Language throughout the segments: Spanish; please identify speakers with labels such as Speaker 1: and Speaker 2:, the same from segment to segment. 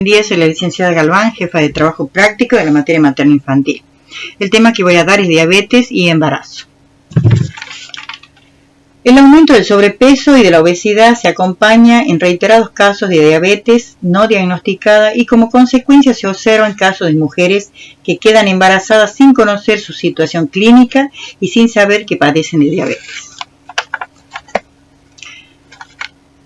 Speaker 1: Buen día, soy la licenciada Galván, jefa de trabajo práctico de la materia materno-infantil. El tema que voy a dar es diabetes y embarazo. El aumento del sobrepeso y de la obesidad se acompaña en reiterados casos de diabetes no diagnosticada y como consecuencia se observan casos de mujeres que quedan embarazadas sin conocer su situación clínica y sin saber que padecen de diabetes.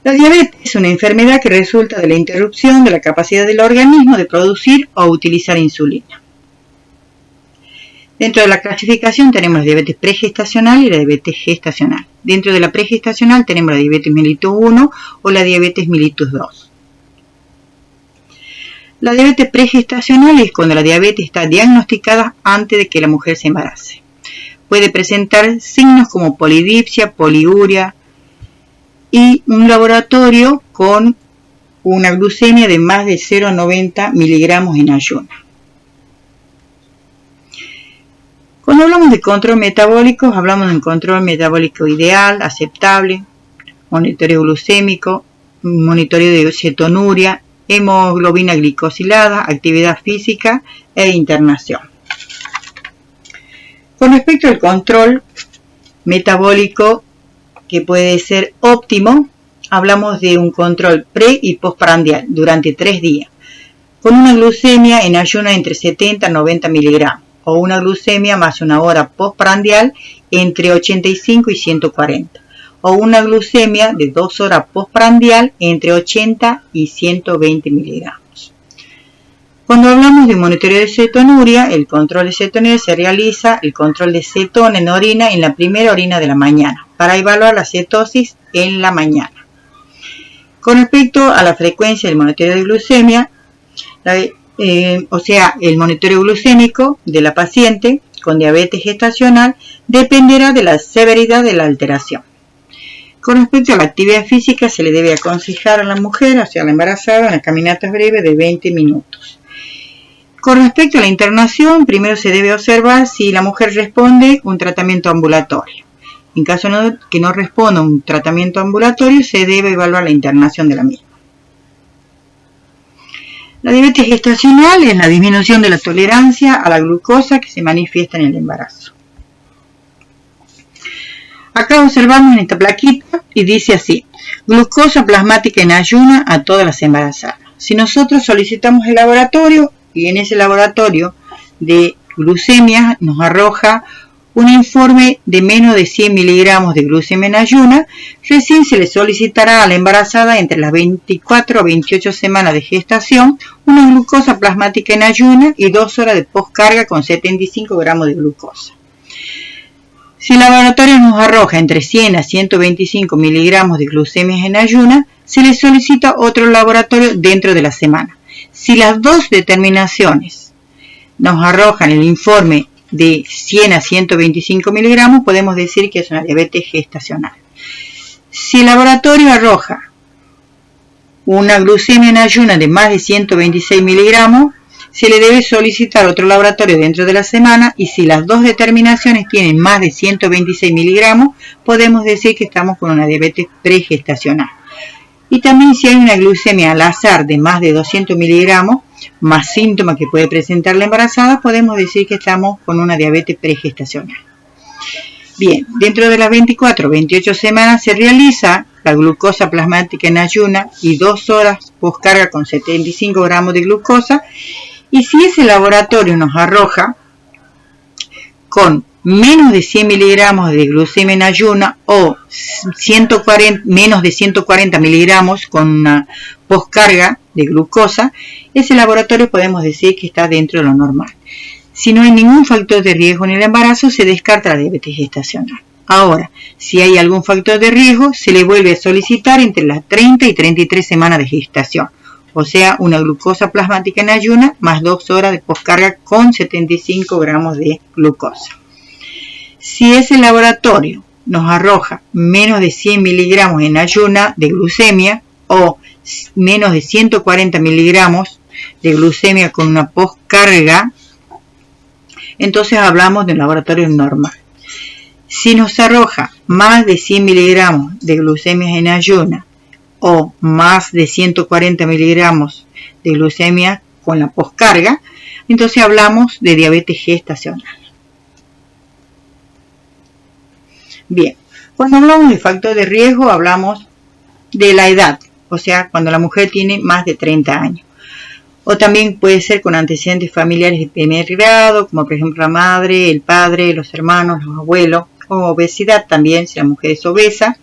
Speaker 1: La diabetes es una enfermedad que resulta de la interrupción de la capacidad del organismo de producir o utilizar insulina. Dentro de la clasificación tenemos la diabetes pregestacional y la diabetes gestacional. Dentro de la pregestacional tenemos la diabetes mellitus 1 o la diabetes mellitus 2. La diabetes pregestacional es cuando la diabetes está diagnosticada antes de que la mujer se embarace. Puede presentar signos como polidipsia, poliuria, y un laboratorio con una glucemia de más de 0,90 miligramos en ayuno. Cuando hablamos de control metabólico, hablamos de un control metabólico ideal, aceptable, monitoreo glucémico, monitoreo de cetonuria, hemoglobina glicosilada, actividad física e internación. Con respecto al control metabólico, que puede ser óptimo, hablamos de un control pre y postprandial durante 3 días, con una glucemia en ayuno entre 70 y 90 miligramos, o una glucemia más una hora postprandial entre 85 y 140, o una glucemia de 2 horas postprandial entre 80 y 120 miligramos. Cuando hablamos de monitoreo de cetonuria, el control de cetonuria se realiza el control de cetona en orina en la primera orina de la mañana, para evaluar la cetosis en la mañana. Con respecto a la frecuencia del monitoreo de glucemia, el monitoreo glucémico de la paciente con diabetes gestacional dependerá de la severidad de la alteración. Con respecto a la actividad física, se le debe aconsejar a la mujer, a la embarazada, una caminata breve de 20 minutos. Con respecto a la internación, primero se debe observar si la mujer responde a un tratamiento ambulatorio. En caso que no responda a un tratamiento ambulatorio, se debe evaluar la internación de la misma. La diabetes gestacional es la disminución de la tolerancia a la glucosa que se manifiesta en el embarazo. Acá observamos en esta plaquita y dice así: glucosa plasmática en ayuna a todas las embarazadas. Si nosotros solicitamos el laboratorio y en ese laboratorio de glucemia nos arroja un informe de menos de 100 miligramos de glucemia en ayuna, recién se le solicitará a la embarazada entre las 24 a 28 semanas de gestación una glucosa plasmática en ayuna y 2 horas de postcarga con 75 gramos de glucosa. Si el laboratorio nos arroja entre 100 a 125 miligramos de glucemia en ayuna, se le solicita otro laboratorio dentro de la semana. Si las dos determinaciones nos arrojan el informe de 100 a 125 miligramos, podemos decir que es una diabetes gestacional. Si el laboratorio arroja una glucemia en ayuna de más de 126 miligramos, se le debe solicitar otro laboratorio dentro de la semana, y si las dos determinaciones tienen más de 126 miligramos, podemos decir que estamos con una diabetes pregestacional. Y también si hay una glucemia al azar de más de 200 miligramos, más síntomas que puede presentar la embarazada, podemos decir que estamos con una diabetes pregestacional. Bien, dentro de las 24 o 28 semanas se realiza la glucosa plasmática en ayuna y 2 horas postcarga con 75 gramos de glucosa, y si ese laboratorio nos arroja con menos de 100 miligramos de glucemia en ayuna o menos de 140 miligramos con una postcarga de glucosa, ese laboratorio podemos decir que está dentro de lo normal. Si no hay ningún factor de riesgo en el embarazo, se descarta la diabetes gestacional. Ahora, si hay algún factor de riesgo, se le vuelve a solicitar entre las 30 y 33 semanas de gestación, o sea, una glucosa plasmática en ayuna más 2 horas de postcarga con 75 gramos de glucosa. Si ese laboratorio nos arroja menos de 100 miligramos en ayuna de glucemia o menos de 140 miligramos de glucemia con una postcarga, entonces hablamos de un laboratorio normal. Si nos arroja más de 100 miligramos de glucemia en ayuna o más de 140 miligramos de glucemia con la poscarga, entonces hablamos de diabetes gestacional. Bien, cuando hablamos de factor de riesgo hablamos de la edad, o sea, cuando la mujer tiene más de 30 años. O también puede ser con antecedentes familiares de primer grado, como por ejemplo la madre, el padre, los hermanos, los abuelos, o obesidad también, si la mujer es obesa,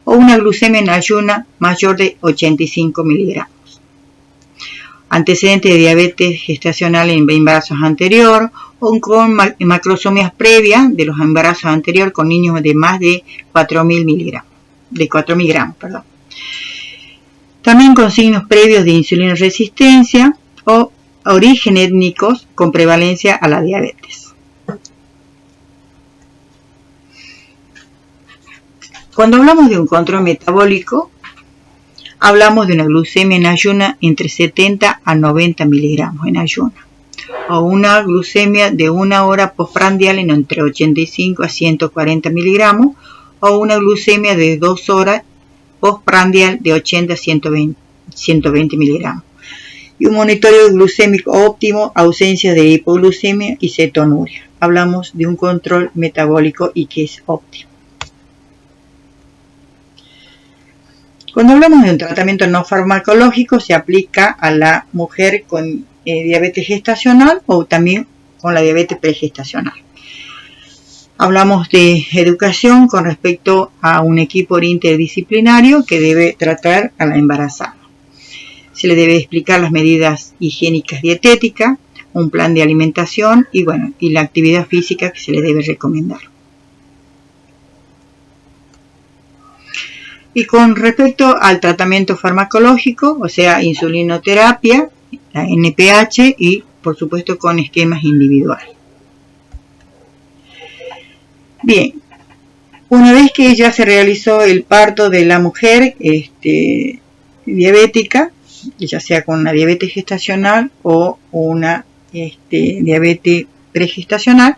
Speaker 1: o una glucemia en ayuna mayor de 85 miligramos. Antecedentes de diabetes gestacional en embarazos anteriores, o con macrosomias previas de los embarazos anteriores con niños de más de 4.000 miligramos, de 4.000 gramos, perdón. También con signos previos de insulina resistencia o origen étnicos con prevalencia a la diabetes. Cuando hablamos de un control metabólico, hablamos de una glucemia en ayuna entre 70 a 90 miligramos en ayuna, o una glucemia de 1 hora postprandial en entre 85 a 140 miligramos, o una glucemia de 2 horas postprandial de 80 a 120 miligramos. Y un monitoreo glucémico óptimo, ausencia de hipoglucemia y cetonuria. Hablamos de un control metabólico y que es óptimo. Cuando hablamos de un tratamiento no farmacológico, se aplica a la mujer con diabetes gestacional o también con la diabetes pregestacional. Hablamos de educación con respecto a un equipo interdisciplinario que debe tratar a la embarazada. Se le debe explicar las medidas higiénicas dietéticas, un plan de alimentación y la actividad física que se le debe recomendar. Y con respecto al tratamiento farmacológico, o sea, insulinoterapia, la NPH y por supuesto con esquemas individuales. Bien, una vez que ya se realizó el parto de la mujer diabética, ya sea con una diabetes gestacional o una diabetes pregestacional,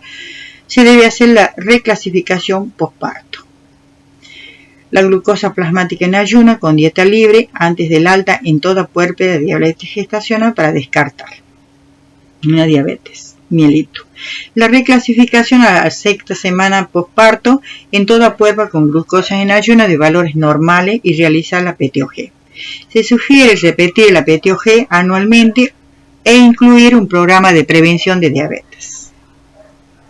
Speaker 1: se debe hacer la reclasificación posparto. La glucosa plasmática en ayuna con dieta libre antes del alta en toda puérpera de diabetes gestacional para descartar una diabetes mielito. La reclasificación a la sexta semana posparto en toda puerpa con glucosa en ayuna de valores normales y realizar la PTOG. Se sugiere repetir la PTOG anualmente e incluir un programa de prevención de diabetes.